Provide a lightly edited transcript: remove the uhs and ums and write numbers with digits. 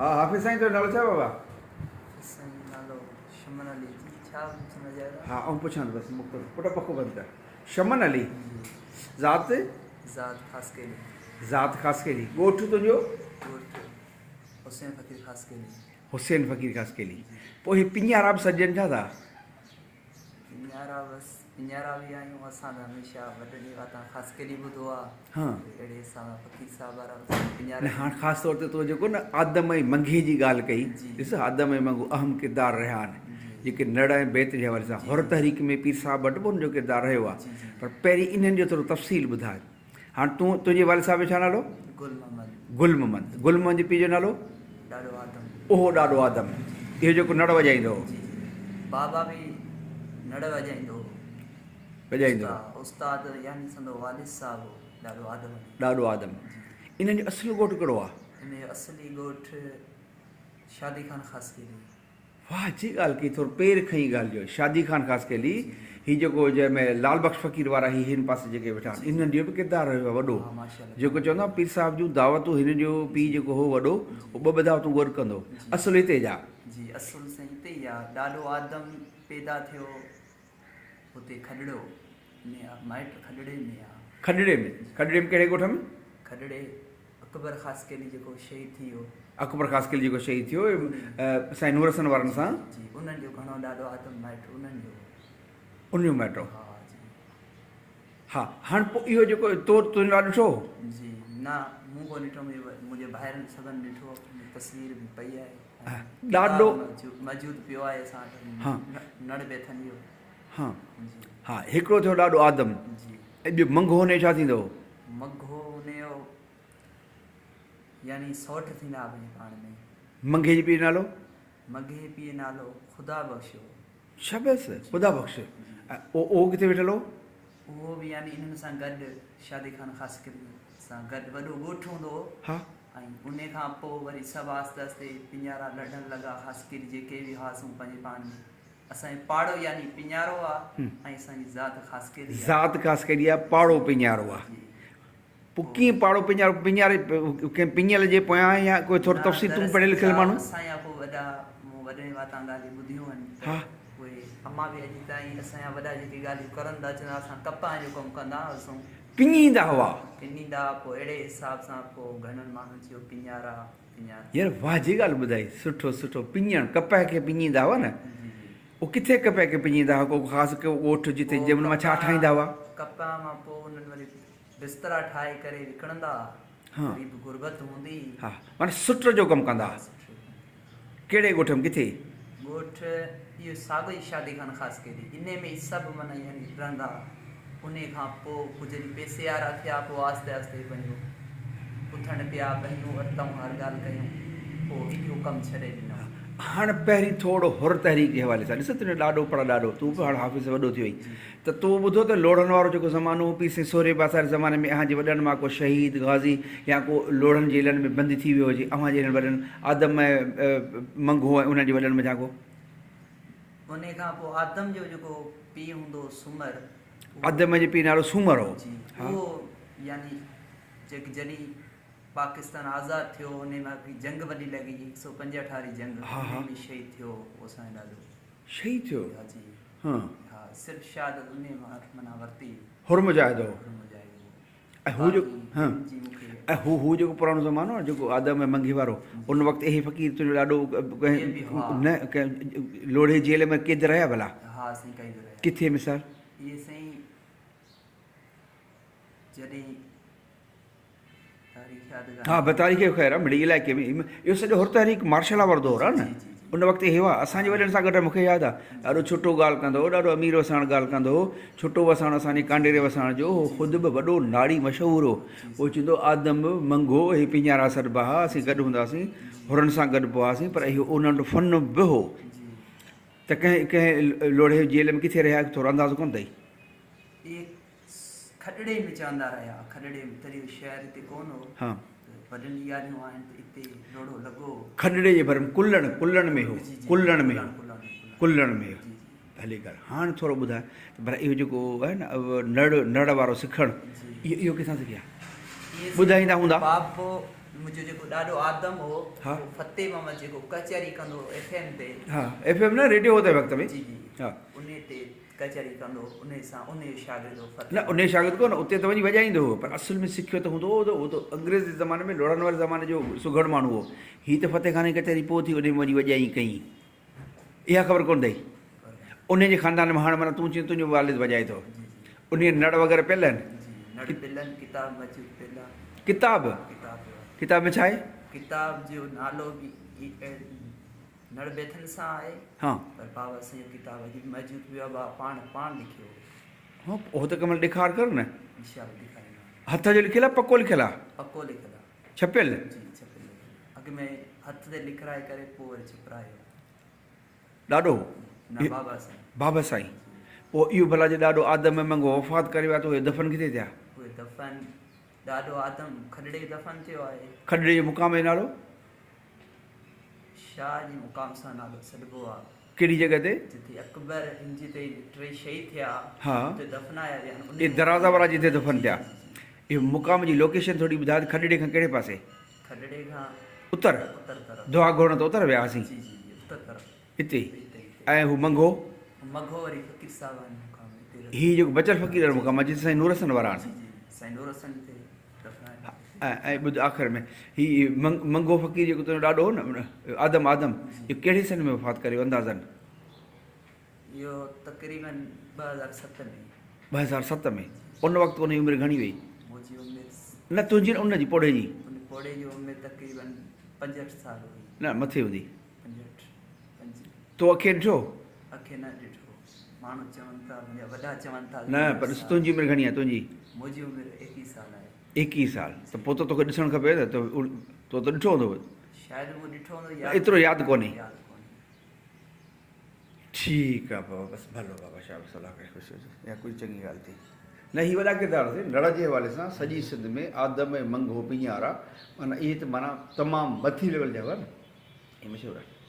हाँ हाफिज़ साईं तो नालो छा बाबा? साईं नालो शमन अली जी छा समझ आया? हाँ ऐं पुछां थो बसि मुख़्तलिफ़ पुट पको बंदि कर। शमन अली जी ज़ात ज़ात ख़ास केली ज़ात ख़ासि केली ॻोठु तुंहिंजो? ॻोठ हुसैन फ़कीर ख़ास केली हुसैन फ़कीर ख़ासि केली। जी पोइ हीअ पिञारा बि सॼनि छा था? पिञारा बसि पिञारा बि आहियूं असां त हमेशह वॾनि वाता ख़ास केली ॿुधो आहे हाँ अहिड़े हिसाब फ़कीर साहिब वारा न पिञारा हाणे ख़ासि तौर ते तो जेको न आदम ऐं मंघे जी ॻाल्हि कई जी ॾिस आदम ऐं मंगो अहम किरदारु रहिया आहिनि जी जेके नड़ ऐं बेत जे हवाले सां जी, हुर जी। तहरीक में पीर साहिब वटि बि हुनजो किरदारु रहियो आहे जी जी पर पहिरीं इन्हनि जो थोरो तफ़सील ॿुधाए। हाणे तूं तुंहिंजे वाले साहिब जो छा नालो? गुल मोहम्मद गुल मोहम्मद। गुल मोहम्मद जे पीउ जो नालो? ॾाढो आदम उहो ॾाढो आदम इहो जेको नड़ वॼाईंदो हो जी जी बाबा बि नड़ वॼाईंदो वॼाईंदो हो उस्ताद यानी संदो वालिद साहब ॾाढो आदम ॾाढो आदम। इन्हनि जो असुलु ॻोठु कहिड़ो आहे? इन जो असली ॻोठ शादी खान ख़ासि केली वाह जी ॻाल्हि कई थोरो पेर खई ॻाल्हि जो शादी खान ख़ासि केली हीअ जेको जंहिंमें लाल बख्श फ़कीर वारा ही हिन पासे जेके वेठा आहिनि इन्हनि जो बि किरदारु रहियो आहे वॾो हा माशाल्लाह जेको चवंदा पीर साहिब जूं दावतूं हिन जो पीउ जेको हो वॾो उहो ॿ दावतूं गॾु कंदो असुलु हिते जा जी असुल साईं हिते ई आहे ॾाढो आदम पैदा थियो हुते खॾड़ो माइट खॾड़े में आहे खॾड़े में कहिड़े ॻोठ में? खॾड़े अकबर ख़ासि केली जेको शहीद थी वियो अकबर ख़ासि केली जेको शहीद थियो साईं नूर हसन वारनि सां जी उन्हनि जो घणो ॾाढो आदम माइट उन्हनि जो उनजो माइटो। हा जी हा हाणे पोइ इहो जेको तुंहिंजो नालो ॾिठो? जी न मूं कोन ॾिठो मुंहिंजे ॿाहिरि सभिनि ॾिठो तस्वीर बि पई आहे हा, ऐं ॾाढो किताब मौजूदु पियो आहे असां वटि हा। नड़ बेथनि जो हा जी हा हिकिड़ो थियो ॾाढो आदम जी ऐं ॿियो मंघो हुन जो छा थींदो? मघो हुनजो यानी सौट थींदा पंहिंजे पाण में मंघे जी पीउ जो नालो? मघे पीउ नालो ख़ुदा बख़्शो शबस ख़ुदा बख़्श। ऐं उहो किथे वेठल हो? उहो बि यानी इन्हनि सां गॾु शादी खान ख़ासि करे सां गॾु वॾो ॻोठु हूंदो हो हा ऐं उन खां पोइ वरी सभु आस्ते आस्ते पिञारा लॾण लॻा ख़ासि करे जेके बि हुआसीं पंहिंजे पाण में असांजो पाड़ो यानी पिञारो आहे ऐं असांजी ज़ात ख़ासि केली आहे ज़ात ख़ासि कहिड़ी आहे पाड़ो पिञारो आहे। जी पोइ कीअं पाड़ो पिञारो पिञारे कंहिं पिञल जे पोयां या कोई थोरो तफ़सील तूं पढ़ियल लिखियल माण्हू? असांजा पोइ वॾा मूं वॾे वाता ॻाल्हियूं ॿुधियूं आहिनि हा उहे अम्मा बि अॼु ताईं असांजा वॾा जेके ॻाल्हियूं करनि था अचनि असां कपां जो कमु कंदा हुआसीं पिञींदा हुआ पिनींदा पोइ अहिड़े हिसाब सां पोइ घणनि माण्हुनि चयो पिञारा पिञारा यार वाह जी ॻाल्हि ॿुधाई सुठो सुठो पिञण कपह खे पिञींदा हुआ न जी जी उहो किथे कपह खे पिञींदा हुआ को ख़ासि को ॻोठु जिते पोइ जंहिं महिल मां छा कपह- ठाहींदा हुआ? कपह मां पोइ उन्हनि वरी बिस्तरा ठाहे करे विकिणंदा हा। ग़रीब गुरबत हूंदी हा माना सुट जो कमु कंदा हुआ। कहिड़े ॻोठ में किथे? ॻोठ इहो साॻियो ई शादी खान ख़ासि केली इन में ई सभु माना यानी रहंदा उन खां पोइ कुझु पैसे वारा थिया पोइ आस्ते आस्ते पंहिंजो उथण पिया बहिनूं वरितऊं हर ॻाल्हि कयूं पोइ इहो कमु छॾे ॾिनो हाणे पहिरीं थोरो हुर तहरीक जे हवाले सां ॾिस तुंहिंजो ॾाढो पर ॾाढो तूं बि हाणे हाफ़िज़ वॾो थियो ई त तूं ॿुधो त लोढ़नि वारो जेको ज़मानो हो पीउ सोरे पासे ज़माने में अव्हांजे वॾनि मां को शहीद गाज़ी या को लोढ़नि जेलनि में बंदि थी वियो हुजे अव्हां जे वॾनि आदम ऐं मंघो ऐं उन्हनि जे वॾनि में को उन खां पोइ आदम जो जेको पीउ हूंदो सुमर आदम जे पीउ नालो सूमर हो। जी हा उहो यानी जेके जॾहिं पाकिस्तान आज़ादु थियो उन में बि जंग वॾी लॻी 145 जंग हा, हा। उन में शहीद थियो उहो असांजो ॾाढो शहीद थियो? हा जी हा हा सिर्फ़ु शहादत उन मां माना वरिती हुर मुजाहिदो मुजाहिद ऐं हू जो हा जी मूंखे ऐं हू जेको पुराणो ज़मानो आहे जेको आदम ऐं मंघे वारो उन वक़्तु इहे फ़क़ीर तुंहिंजो ॾाढो इहे बि हा। न कंहिं लोढ़े जेल में क़ैद रहिया भला? हा साईं कई रहिया किथे मिसाल? इहे साईं जॾहिं तारीख़ यादगार हा बतारीख़ जो ख़ैरु आहे मिड़ी इलाइक़े में इहो सॼो हुर तहरीक मार्शल वारो दौरु आहे न जी, जी, जी। उन वक़्तु इहे हुआ असांजे वॾनि सां गॾु मूंखे यादि आहे ॾाढो छुटो ॻाल्हि कंदो हो ॾाढो अमीर वसाण ॻाल्हि कंदो हो छुटो वसाण असांजे कांडेरे वसाण जो हो ख़ुदि बि वॾो नाड़ी मशहूरु हो उहो चवंदो आदम मंघो इहे पिञारा सरबा हुआ असीं गॾु हूंदा हुआसीं हुरनि सां गॾु पोइ हुआसीं पर इहो उन्हनि जो फ़न बि हो जी त कंहिं लोढ़े जेल में किथे रहिया थोरो अंदाज़ो कोन अथई? इहे खॾड़े में चवंदा रहिया खॾड़े में तॾहिं शहर हिते कोन हो हा त वॾनि ॻाल्हियूं आहिनि त हिते ॾोड़ो लॻो खॾड़े जे भर में कुल्लण में हो जी, जी, कुल्लण में हो कुल्लण। कुल्लण में हो जी, जी। भली ॻाल्हि हाणे थोरो ॿुधाए त पर इहो जेको आहे न नड़ वारो सिखणु इहो किथां सिखिया? इहे ॿुधाईंदा हूंदा? बाबो मुंहिंजो जेको ॾाढो आदम हो हा। उहो फतेह मोहम्मद जेको कचहरी कंदो FM ते हाँ FM न रेडियो होते वक़्त में जी जी हाँ उन ते कचहरी कंदो उन सां उन जो शागिर्द हो न फतेह उन शागिर्द को न उते त वञी वॼाईंदो हो पर असुल में सिखियो त हूंदो हो उहो त अंग्रेज़ जे ज़माने में लोड़न वारे ज़माने जो सुघड़ माण्हू हो हीअ त फतेह खान जी कचहरी पोइ थी उन में वञी वॼाई कई इहा ख़बर कोन अथई उन जे ख़ानदान में हाणे माना तूं चई तुंहिंजो वालिद वॼाए थो उन नड़ वग़ैरह पियल आहिनि जी नड़ पिलन किताब मौजूद पिला किताब किताब किताब में छा आहे किताब जो नालो बि नड़ बेथन सां आहे हाँ पर बाबा साईं जो किताब अॼु मौजूद पियो आहे पाण लिखियो हाँ हो त कमल ॾेखार कर न इंशाल्लाह ॾेखारींदा हथ जो लिखियल आहे पको लिखियल आहे पको लिखियल आहे छपियल जी छपियल अॻु में हथ ते लिखाए करे पोइ वरी छिपरायो ॾाढो न बाबा साईं बाबा साईं पोइ इहो भला जे ॾाढो आदम में मंगो वफ़ात करे विया त उहे दफ़न किथे थिया उहे दफ़न ॾाढो आदम खॾड़े दफ़न थियो आहे खॾड़े जे मुक़ाम जो नालो शाह जे मुक़ाम सां नालो सॾिबो आहे कहिड़ी जॻह ते जिथे अकबर हिन जिते टे शहीद थिया हा उते दफ़नाया विया आहिनि ये दरवाज़ा वारा जिते दफ़न थिया इहो मुक़ाम जी लोकेशन थोरी ॿुधाए खॾड़े खां कहिड़े पासे खॾड़े खां उत्तर उत्तर तरफ़ दुआ घोरण त उत्तर विया हुआसीं जी जी जी उत्तर तरफ़ हिते हिते ऐं हू मंगो मघो वरी फ़कीर साहिब आहिनि मुक़ाम हिते हीअ जेको बचल फ़क़ीर वारो मुक़ाम आहे जिते साईं नूर हसन वारा जी आहिनि जी साईं नूर हसन ते दफ़नाया ऐं ॿुध आख़िर में हीअ मंगो फ़क़ीर जेको तुंहिंजो ॾाढो हो न आदम आदम इहो कहिड़े सन में वफ़ात करे अंदाज़न इहो तक़रीबन 2007 में 2007 में उन वक़्तु उनजी उमिरि घणी हुई मुंहिंजी उमिरि न तुंहिंजी न उन जी पोड़े जी उन पोड़े जी उमिरि तक़रीबन 65 साल हुई न मथे हूंदी 65 तो अखे ॾिठो अखे न ॾिठो माण्हू चवनि था मुंहिंजा वॾा चवनि था न पर तुंहिंजी उमिरि घणी आहे तुंहिंजी मुंहिंजी उमिरि 21 साल आहे 21 साल त पोइ त तोखे ॾिसणु खपे न तो त ॾिठो हूंदो शायदि उहो ॾिठो हूंदो एतिरो यादि कोन्हे यादि कोन्हे ठीकु आहे बाबा बसि भलो बाबा शाह सलाह करे ख़ुशि हुजे इहा कोई चङी ॻाल्हि थी न हीअ वॾा किरदार थिए नड़ जे हवाले सां सॼी सिंध में आदम ऐं मंगो पियारा माना इहे त माना तमामु मथी लेवल जा हुआ न इहे मशहूरु आहे